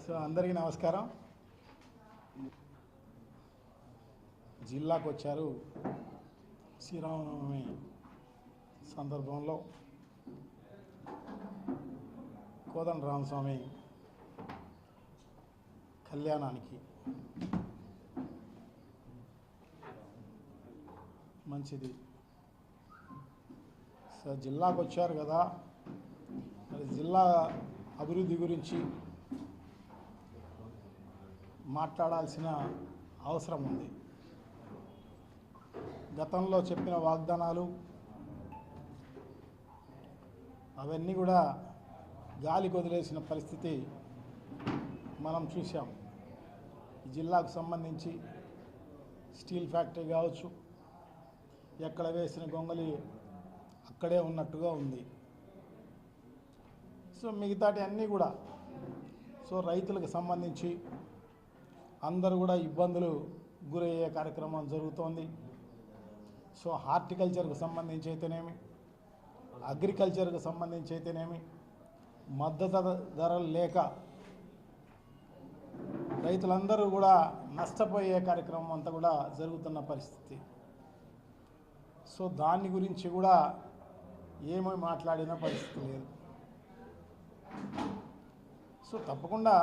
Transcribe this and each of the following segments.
So అందరికీ నమస్కారం. జిల్లాకు వచ్చారు. శ్రీరామనవమి సందర్భంలో కోదండరామస్వామి కళ్యాణానికి మంచిది. సో జిల్లాకు వచ్చారు కదా, మరి జిల్లా అభివృద్ధి గురించి మాట్లాడాల్సిన అవసరం ఉంది. గతంలో చెప్పిన వాగ్దానాలు అవన్నీ కూడా గాలికి వదిలేసిన పరిస్థితి మనం చూసాం. ఈ జిల్లాకు సంబంధించి స్టీల్ ఫ్యాక్టరీ కావచ్చు, ఎక్కడ వేసిన గొంగలి అక్కడే ఉన్నట్టుగా ఉంది. సో మిగతాటి అన్నీ కూడా రైతులకు సంబంధించి అందరూ కూడా ఇబ్బందులు గురయ్యే కార్యక్రమం జరుగుతోంది. సో హార్టికల్చర్కు సంబంధించి అయితేనేమి, అగ్రికల్చర్కు సంబంధించి అయితేనేమి, మద్దతు ధరలు లేక రైతులందరూ కూడా నష్టపోయే కార్యక్రమం అంతా కూడా జరుగుతున్న పరిస్థితి. సో దాని గురించి కూడా ఏమీ మాట్లాడిన పరిస్థితి లేదు. సో తప్పకుండా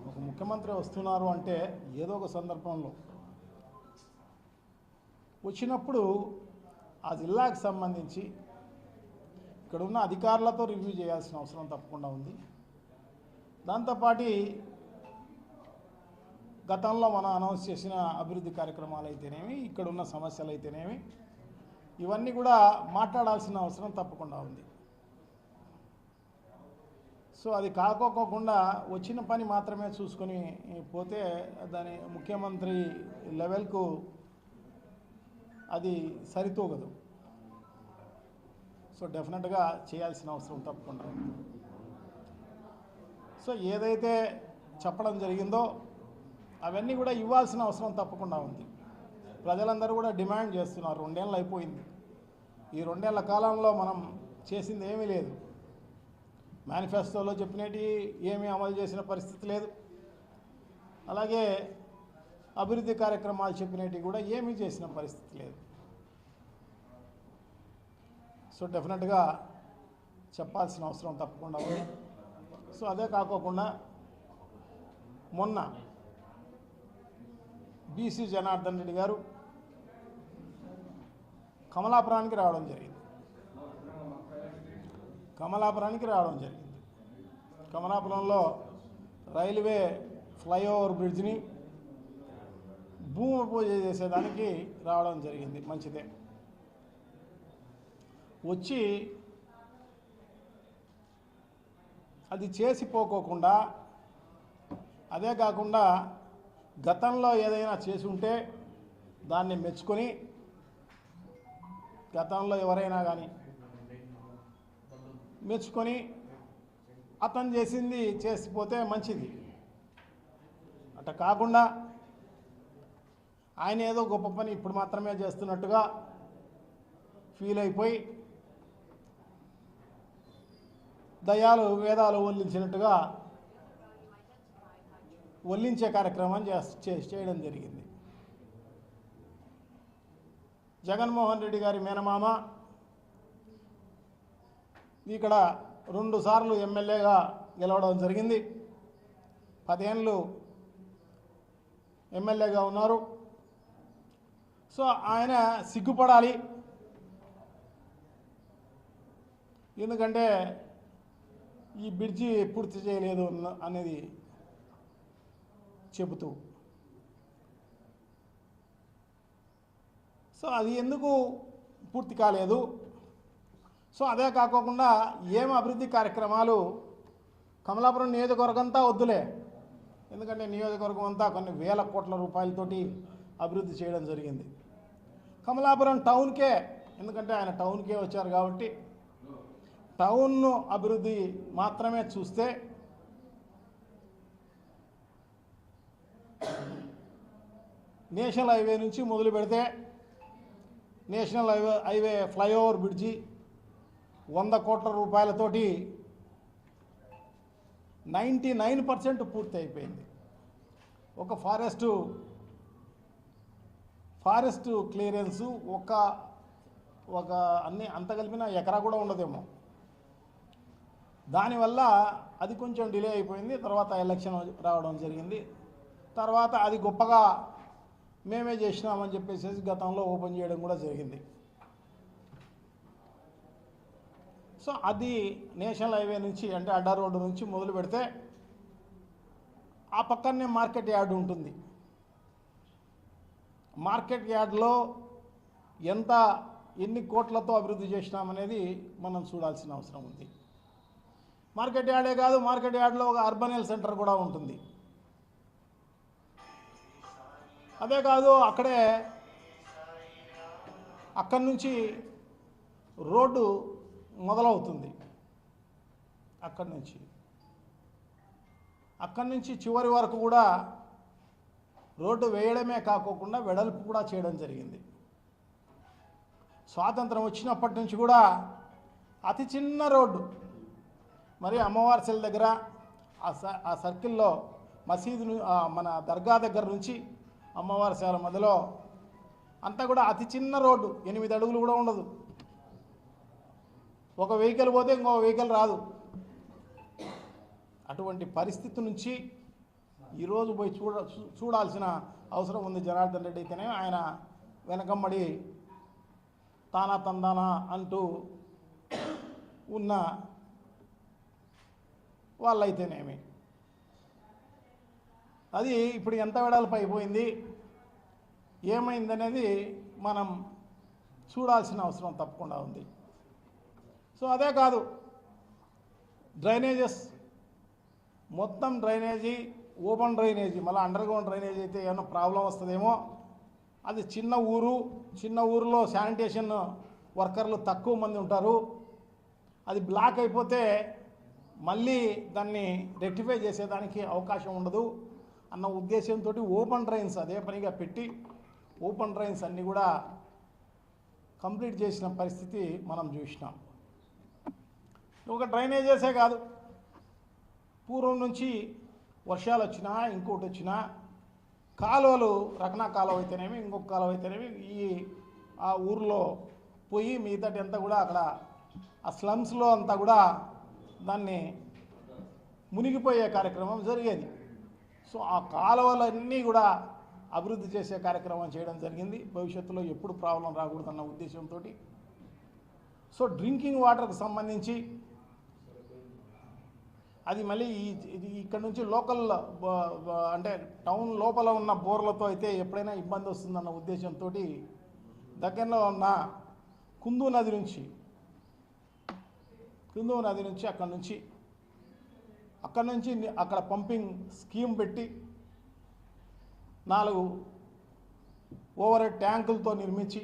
ఒక ముఖ్యమంత్రి వస్తున్నారు అంటే ఏదో ఒక సందర్భంలో వచ్చినప్పుడు ఆ జిల్లాకు సంబంధించి ఇక్కడ ఉన్న అధికారులతో రివ్యూ చేయాల్సిన అవసరం తప్పకుండా ఉంది. దాంతోపాటు గతంలో మనం అనౌన్స్ చేసిన అభివృద్ధి కార్యక్రమాలు అయితేనేమి, ఇక్కడ ఉన్న సమస్యలు అయితేనేమి, ఇవన్నీ కూడా మాట్లాడాల్సిన అవసరం తప్పకుండా ఉంది. సో అది కాకోకుండా వచ్చిన పని మాత్రమే చూసుకొని పోతే దాని ముఖ్యమంత్రి లెవెల్కు అది సరితూగదు. సో డెఫినెట్గా చేయాల్సిన అవసరం తప్పకుండా ఉంది. సో ఏదైతే చెప్పడం జరిగిందో అవన్నీ కూడా ఇవ్వాల్సిన అవసరం తప్పకుండా ఉంది. ప్రజలందరూ కూడా డిమాండ్ చేస్తున్నారు. 2 ఏళ్ళు అయిపోయింది. ఈ 2 ఏళ్ల కాలంలో మనం చేసింది ఏమీ లేదు. మేనిఫెస్టోలో చెప్పినట్టు ఏమీ అమలు చేసిన పరిస్థితి లేదు. అలాగే అభివృద్ధి కార్యక్రమాలు చెప్పినట్టు కూడా ఏమీ చేసిన పరిస్థితి లేదు. సో డెఫినెట్గా చెప్పాల్సిన అవసరం తప్పకుండా ఉంది. సో అదే కాకోకుండా మొన్న బీసీ జనార్దన్ రెడ్డి గారు కమలాపురానికి రావడం జరిగింది. కమలాపురంలో రైల్వే ఫ్లైఓవర్ బ్రిడ్జ్ని భూమి పూజ చేసేదానికి రావడం జరిగింది. మంచిదే. వచ్చి అది చేసిపోకోకుండా, అదే కాకుండా గతంలో ఏదైనా చేసి ఉంటే దాన్ని మెచ్చుకొని, గతంలో ఎవరైనా కానీ మెచ్చుకొని అతను చేసింది చేసిపోతే మంచిది. అట్లా కాకుండా ఆయన ఏదో గొప్ప పని ఇప్పుడు మాత్రమే చేస్తున్నట్టుగా ఫీల్ అయిపోయి దయాలు వేదాలు వల్లించినట్టుగా వల్లించే కార్యక్రమం చేయడం జరిగింది. జగన్మోహన్ రెడ్డి గారి మేనమామ ఇక్కడ 2 సార్లు ఎమ్మెల్యేగా గెలవడం జరిగింది. 10 ఏళ్ళు ఎమ్మెల్యేగా ఉన్నారు. సో ఆయన సిగ్గుపడాలి. ఎందుకంటే ఈ బ్రిడ్జి పూర్తి చేయలేదు అనేది చెబుతూ, సో అది ఎందుకు పూర్తి కాలేదు. సో అదే కాకుండా ఏం అభివృద్ధి కార్యక్రమాలు కమలాపురం నియోజకవర్గం అంతా వద్దులే, ఎందుకంటే నియోజకవర్గం అంతా కొన్ని వేల కోట్ల రూపాయలతోటి అభివృద్ధి చేయడం జరిగింది. కమలాపురం టౌన్కే, ఎందుకంటే ఆయన టౌన్కే వచ్చారు కాబట్టి టౌన్ను అభివృద్ధి మాత్రమే చూస్తే నేషనల్ హైవే నుంచి మొదలు పెడితే నేషనల్ హైవే ఫ్లైఓవర్ బ్రిడ్జి 100 కోట్ల రూపాయలతోటి 99% పూర్తి అయిపోయింది. ఒక ఫారెస్ట్ క్లియరెన్సు ఒక అన్ని అంత కలిపిన ఎకరా కూడా ఉండదేమో. దానివల్ల అది కొంచెం డిలే అయిపోయింది. తర్వాత ఎలక్షన్ రావడం జరిగింది. తర్వాత అది గొప్పగా మేమే చేసినామని చెప్పేసి గతంలో ఓపెన్ చేయడం కూడా జరిగింది. సో అది నేషనల్ హైవే నుంచి అంటే అడ్డా రోడ్డు నుంచి మొదలు పెడితే ఆ పక్కనే మార్కెట్ యార్డ్ ఉంటుంది. మార్కెట్ యార్డ్లో ఎన్ని కోట్లతో అభివృద్ధి చేసినామనేది మనం చూడాల్సిన అవసరం ఉంది. మార్కెట్ యార్డే కాదు, మార్కెట్ యార్డ్లో ఒక అర్బన్ హెల్త్ సెంటర్ కూడా ఉంటుంది. అదే కాదు, అక్కడి నుంచి రోడ్డు మొదలవుతుంది. అక్కడి నుంచి చివరి వరకు కూడా రోడ్డు వేయడమే కాకోకుండా వెడల్పు కూడా చేయడం జరిగింది. స్వాతంత్రం వచ్చినప్పటి నుంచి కూడా అతి చిన్న రోడ్డు, మరి అమ్మవారి సెల్ దగ్గర ఆ సర్కిల్లో మసీదు మన దర్గా దగ్గర నుంచి అమ్మవారి సేల మధ్యలో అంతా కూడా అతి చిన్న రోడ్డు, 8 అడుగులు కూడా ఉండదు. ఒక వెహికల్ పోతే ఇంకో వెహికల్ రాదు. అటువంటి పరిస్థితి నుంచి ఈరోజు పోయి చూడాల్సిన అవసరం ఉంది. జనార్దన్ రెడ్డి అయితేనే ఆయన వెనకమ్మడి తానా తందానా అంటూ ఉన్న వాళ్ళైతేనేమి, అది ఇప్పుడు ఎంత వెడల్పు అయిపోయింది, ఏమైందనేది మనం చూడాల్సిన అవసరం తప్పకుండా ఉంది. సో అదే కాదు, డ్రైనేజెస్ మొత్తం డ్రైనేజీ, ఓపెన్ డ్రైనేజీ, మళ్ళీ అండర్గ్రౌండ్ డ్రైనేజీ అయితే ఏమైనా ప్రాబ్లం వస్తుందేమో. అది చిన్న ఊరిలో శానిటేషన్ వర్కర్లు తక్కువ మంది ఉంటారు. అది బ్లాక్ అయిపోతే మళ్ళీ దాన్ని రెక్టిఫై చేసేదానికి అవకాశం ఉండదు అన్న ఉద్దేశంతో ఓపెన్ డ్రైన్స్ అదే పనిగా పెట్టి ఓపెన్ డ్రైన్స్ అన్నీ కూడా కంప్లీట్ చేసిన పరిస్థితి మనం చూసినాం. ఒక డ్రైనేజెసే కాదు, పూర్వం నుంచి వర్షాలు వచ్చినా ఇంకోటి వచ్చినా కాలువలు, రకనా కాలువ అయితేనేమి ఇంకొక కాలువ అయితేనేమి ఆ ఊర్లో పోయి మిగతాటి అంతా కూడా అక్కడ ఆ స్లమ్స్లో అంతా కూడా దాన్ని మునిగిపోయే కార్యక్రమం జరిగేది. సో ఆ కాలువలన్నీ కూడా అభివృద్ధి చేసే కార్యక్రమం చేయడం జరిగింది. భవిష్యత్తులో ఎప్పుడు ప్రాబ్లం రాకూడదన్న ఉద్దేశంతో. సో డ్రింకింగ్ వాటర్కి సంబంధించి అది మళ్ళీ ఇక్కడ నుంచి లోకల్ అంటే టౌన్ లోపల ఉన్న బోర్లతో అయితే ఎప్పుడైనా ఇబ్బంది వస్తుందన్న ఉద్దేశంతో దగ్గరలో ఉన్న కుందు నది నుంచి అక్కడ పంపింగ్ స్కీమ్ పెట్టి 4 ఓవర్ హెడ్ ట్యాంకులతో నిర్మించి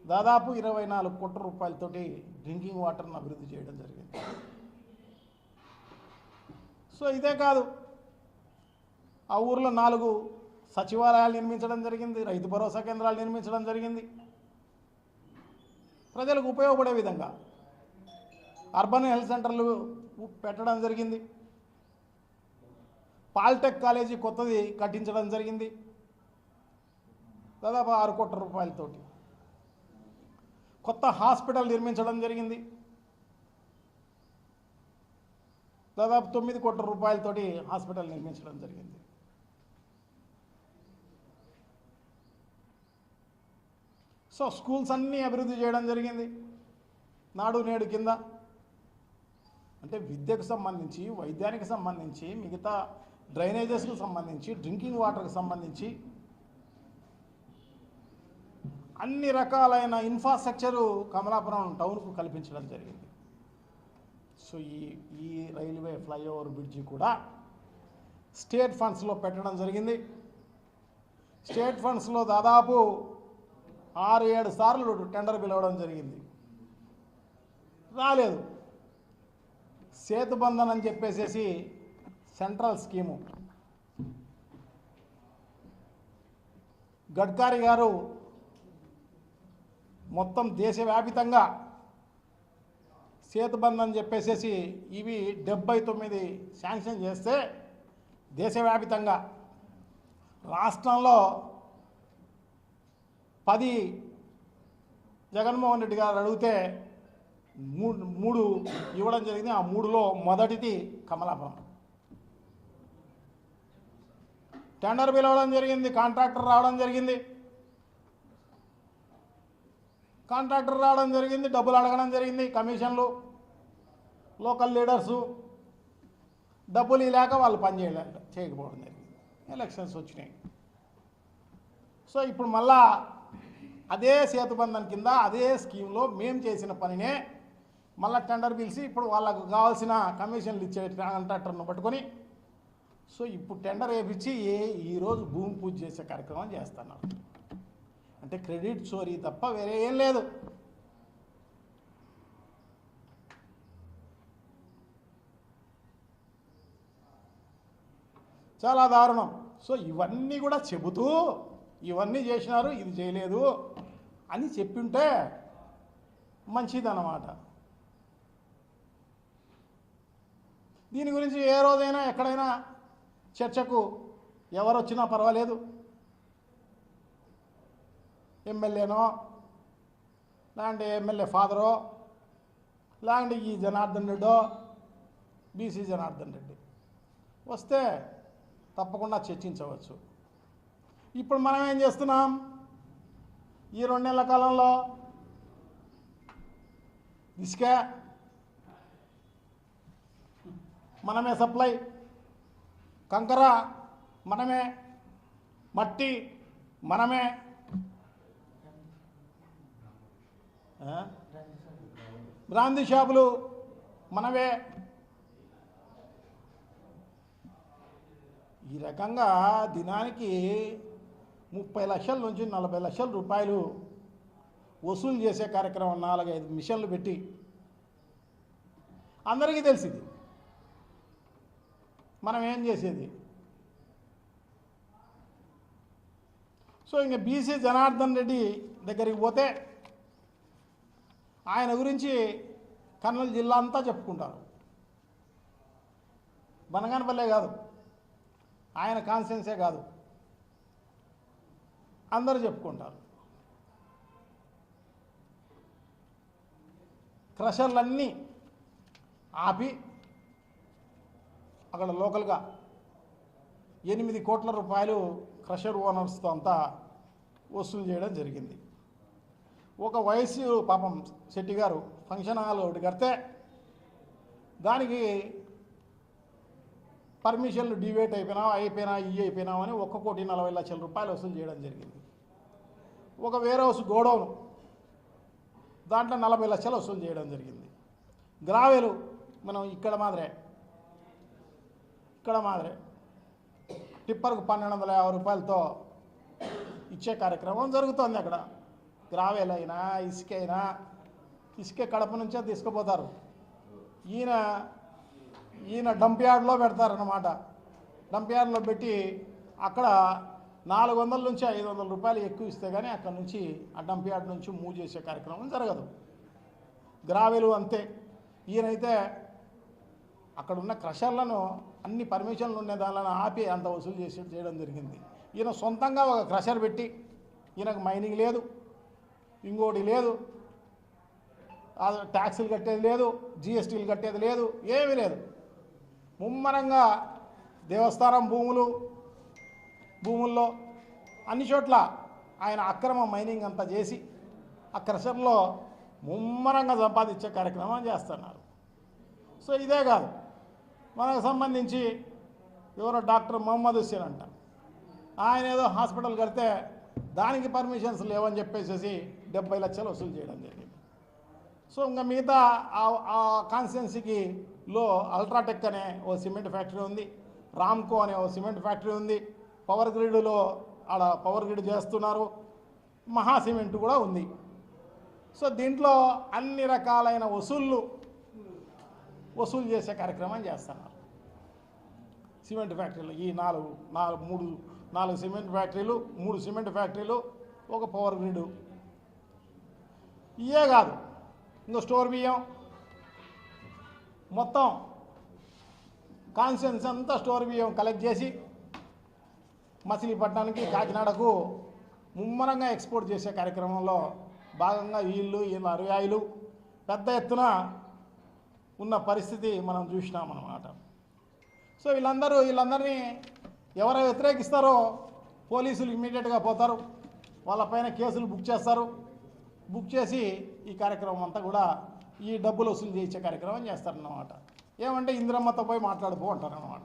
దాదాపు 24 కోట్ల రూపాయలతోటి డ్రింకింగ్ వాటర్ను అభివృద్ధి చేయడం జరిగింది. సో ఇదే కాదు, ఆ ఊర్లో 4 సచివాలయాలు నిర్మించడం జరిగింది, రైతు భరోసా కేంద్రాలు నిర్మించడం జరిగింది. ప్రజలకు ఉపయోగపడే విధంగా అర్బన్ హెల్త్ సెంటర్లు పెట్టడం జరిగింది. పాలిటెక్ కాలేజీ కొత్తది కట్టించడం జరిగింది దాదాపు 6 కోట్ల రూపాయలతోటి. కొత్త హాస్పిటల్ నిర్మించడం జరిగింది దాదాపు 9 కోట్ల రూపాయలతోటి హాస్పిటల్ నిర్మించడం జరిగింది. సో స్కూల్స్ అన్నీ అభివృద్ధి చేయడం జరిగింది. నాడు నేడు కింద అంటే విద్యకు సంబంధించి, వైద్యానికి సంబంధించి, మిగతా డ్రైనేజెస్కు సంబంధించి, డ్రింకింగ్ వాటర్కి సంబంధించి అన్ని రకాలైన ఇన్ఫ్రాస్ట్రక్చరు కమలాపురం టౌన్కు కల్పించడం జరిగింది. సో ఈ రైల్వే ఫ్లైఓవర్ బ్రిడ్జి కూడా స్టేట్ ఫండ్స్లో పెట్టడం జరిగింది. స్టేట్ ఫండ్స్లో దాదాపు 6-7 సార్లు టెండర్ పిలవడం జరిగింది, రాలేదు. సేతుబంధన్ అని చెప్పేసి సెంట్రల్ స్కీము గడ్కరీ గారు మొత్తం దేశవ్యాపితంగా సేతుబంధ్ అని చెప్పేసి ఇవి 79 శాంక్షన్ చేస్తే దేశవ్యాప్తంగా రాష్ట్రంలో 10 జగన్మోహన్ రెడ్డి గారు అడిగితే మూడు ఇవ్వడం జరిగింది. ఆ 3లో మొదటిది కమలాపురం. టెండర్ పిలవడం జరిగింది, కాంట్రాక్టర్ రావడం జరిగింది, డబ్బులు అడగడం జరిగింది. కమిషన్లు, లోకల్ లీడర్సు డబ్బులు ఇలాక వాళ్ళు చేయకపోవడం జరిగింది. ఎలక్షన్స్ వచ్చినాయి. సో ఇప్పుడు మళ్ళా అదే సేతుబంధన్ కింద అదే స్కీమ్లో మేము చేసిన పనినే మళ్ళీ టెండర్ పిలిచి ఇప్పుడు వాళ్ళకు కావాల్సిన కమిషన్లు ఇచ్చే కాంట్రాక్టర్ను పట్టుకొని సో ఇప్పుడు టెండర్ వేయించి ఈరోజు భూమి పూజ చేసే కార్యక్రమం చేస్తున్నారు. అంటే క్రెడిట్ చోరీ తప్ప వేరే ఏం లేదు. చాలా దారుణం. సో ఇవన్నీ కూడా చెబుతూ ఇవన్నీ చేసినారు, ఇది చేయలేదు అని చెప్పింటే మంచిదన్నమాట. దీని గురించి ఏ రోజైనా ఎక్కడైనా చర్చకు ఎవరు వచ్చినా పర్వాలేదు, ఎమ్మెల్యేనో లేదంటే ఎమ్మెల్యే ఫాదరో లేదంటే ఈ జనార్దన్ రెడ్డో బీసీ జనార్దన్ రెడ్డి వస్తే తప్పకుండా చర్చించవచ్చు. ఇప్పుడు మనం ఏం చేస్తున్నాం? ఈ 2 నెలల కాలంలో ఇసుక మనమే సప్లై, కంకర మనమే, మట్టి మనమే, బ్రాందీ షాపులు మనవే. ఈ రకంగా దినానికి 30 లక్షల నుంచి 40 లక్షల రూపాయలు వసూలు చేసే కార్యక్రమం 4-5 మిషన్లు పెట్టి అందరికీ తెలిసింది. మనం ఏం చేసేది? సో ఇంక బీసీ జనార్దన్ రెడ్డి దగ్గరికి పోతే ఆయన గురించి కర్నూలు జిల్లా అంతా చెప్పుకుంటారు. బనగానపల్లె కాదు, ఆయన కాన్స్టిట్యున్సీ కాదు, అందరూ చెప్పుకుంటారు. క్రషర్లన్నీ ఆపి అక్కడ లోకల్గా 8 కోట్ల రూపాయలు క్రషర్ ఓనర్స్తో అంతా వసూలు చేయడం జరిగింది. ఒక వయసు పాపం శెట్టి గారు ఫంక్షన్ హాల్ ఒకటి కడితే దానికి పర్మిషన్లు డివేట్ అయిపోయినా అని 1,40,00,000 రూపాయలు వసూలు చేయడం జరిగింది. ఒక వేర్ హౌస్ గోడౌన్ దాంట్లో 40 లక్షలు వసూలు చేయడం జరిగింది. గ్రావెలు మనం ఇక్కడ మాదిరే టిప్పర్కు 1,250 రూపాయలతో ఇచ్చే కార్యక్రమం జరుగుతుంది. అక్కడ గ్రావెల్ అయినా ఇసుక కడప నుంచే తీసుకుపోతారు. ఈయన డంప్ యార్డ్లో పెడతారన్నమాట. డంప్ యార్డ్లో పెట్టి అక్కడ 400 నుంచి 500 రూపాయలు ఎక్కువ ఇస్తే కానీ అక్కడ నుంచి ఆ డంప్ యార్డ్ నుంచి మూవ్ చేసే కార్యక్రమం జరగదు. గ్రావెలు అంతే. ఈయనైతే అక్కడ ఉన్న క్రషర్లను అన్ని పర్మిషన్లు ఉండే దానిలను ఆపి అంత వసూలు చేయడం జరిగింది. ఈయన సొంతంగా ఒక క్రషర్ పెట్టి, ఈయనకు మైనింగ్ లేదు, ఇంకోటి లేదు, ట్యాక్సులు కట్టేది లేదు, జిఎస్టీలు కట్టేది లేదు, ఏమీ లేదు. ముమ్మరంగా దేవస్థానం భూముల్లో అన్ని చోట్ల ఆయన అక్రమ మైనింగ్ అంతా చేసి ఆ క్రషర్లో ముమ్మరంగా సంపాదించే కార్యక్రమం చేస్తున్నారు. సో ఇదే కాదు, మనకు సంబంధించి ఎవరో డాక్టర్ మొహమ్మద్ హుస్సేన్ అంట, ఆయన ఏదో హాస్పిటల్ కడితే దానికి పర్మిషన్స్ లేవని చెప్పేసి 70 లక్షలు వసూలు చేయడం జరిగింది. సో ఇంకా మిగతా ఆ కాన్స్టిట్యున్సీకి లో అల్ట్రాటెక్ అనే ఓ సిమెంట్ ఫ్యాక్టరీ ఉంది, రామ్కో అనే ఓ సిమెంట్ ఫ్యాక్టరీ ఉంది, పవర్ గ్రిడ్లో ఆడ పవర్ గ్రిడ్ చేస్తున్నారు, మహా సిమెంట్ కూడా ఉంది. సో దీంట్లో అన్ని రకాలైన వసూలు చేసే కార్యక్రమం చేస్తున్నారు. సిమెంట్ ఫ్యాక్టరీలు ఈ 4 సిమెంట్ ఫ్యాక్టరీలు, 3 సిమెంట్ ఫ్యాక్టరీలు, ఒక పవర్ గ్రిడ్. ఇవే కాదు, ఇంకా స్టోర్ బియ్యం మొత్తం కాన్స్టిట్యున్సీ అంతా స్టోర్ బియ్యం కలెక్ట్ చేసి మచిలీపట్నానికి కాకినాడకు ముమ్మరంగా ఎక్స్పోర్ట్ చేసే కార్యక్రమంలో భాగంగా వీళ్ళ అనుయాయులు పెద్ద ఎత్తున ఉన్న పరిస్థితి మనం చూసినాం అన్నమాట. సో వీళ్ళందరినీ ఎవరు వ్యతిరేకిస్తారో పోలీసులు ఇమ్మీడియట్గా పోతారు, వాళ్ళపైన కేసులు బుక్ చేస్తారు. బుక్ చేసి ఈ కార్యక్రమం అంతా కూడా ఈ డబ్బులు వసూలు చేయించే కార్యక్రమం చేస్తారన్నమాట. ఏమంటే ఇందిరమ్మతో పోయి మాట్లాడుకో అంటారన్నమాట.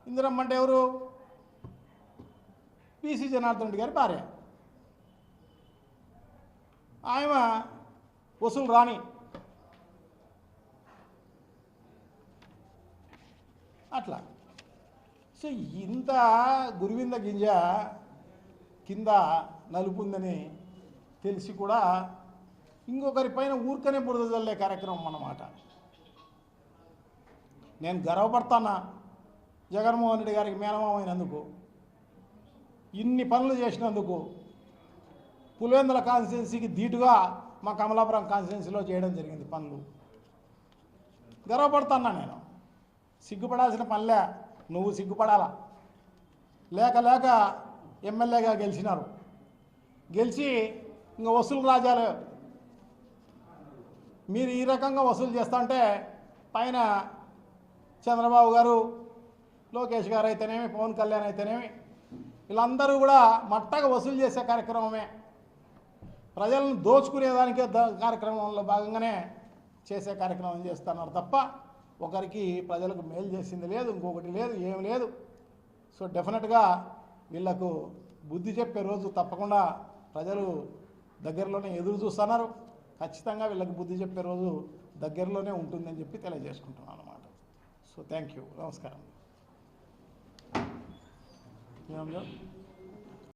ఇందిరమ్మ అంటే ఎవరు? పిసి జనార్దన్ రెడ్డి గారి భార్య. ఆమె వసూలు రాని అట్లా. సో ఇంత గురువింద గింజ కింద నలుపుందని తెలిసి కూడా ఇంకొకరి పైన ఊరికనే బురద జల్లే కార్యక్రమం అన్నమాట. నేను గర్వపడతానా జగన్మోహన్ రెడ్డి గారికి మేనమామైనందుకు, ఇన్ని పనులు చేసినందుకు. పులివెందుల కాన్స్టిట్యున్సీకి ధీటుగా మా కమలాపురం కాన్స్టిట్యున్సీలో చేయడం జరిగింది పనులు. గర్వపడుతున్నా నేను. సిగ్గుపడాల్సిన పనిలే, నువ్వు సిగ్గుపడాలా. లేక లేక ఎమ్మెల్యేగా గెలిచినారు, గెలిచి ఇంకా వసూలు రాజాలు మీరు ఈ రకంగా వసూలు చేస్తుంటే పైన చంద్రబాబు గారు, లోకేష్ గారు అయితేనేమి, పవన్ కళ్యాణ్ అయితేనేమి, వీళ్ళందరూ కూడా మట్టగా వసూలు చేసే కార్యక్రమమే, ప్రజలను దోచుకునేదానికే కార్యక్రమంలో భాగంగానే చేసే కార్యక్రమం చేస్తున్నారు తప్ప ఒకరికి ప్రజలకు మేలు చేసింది లేదు, ఇంకొకటి లేదు, ఏం లేదు. సో డెఫినెట్గా వీళ్లకు బుద్ధి చెప్పే రోజు తప్పకుండా ప్రజలు దగ్గరలోనే ఎదురు చూస్తున్నారు. ఖచ్చితంగా వీళ్ళకి బుద్ధి చెప్పే రోజు దగ్గరలోనే ఉంటుందని చెప్పి తెలియజేసుకుంటున్నాను అన్నమాట. సో థ్యాంక్ యూ, నమస్కారం.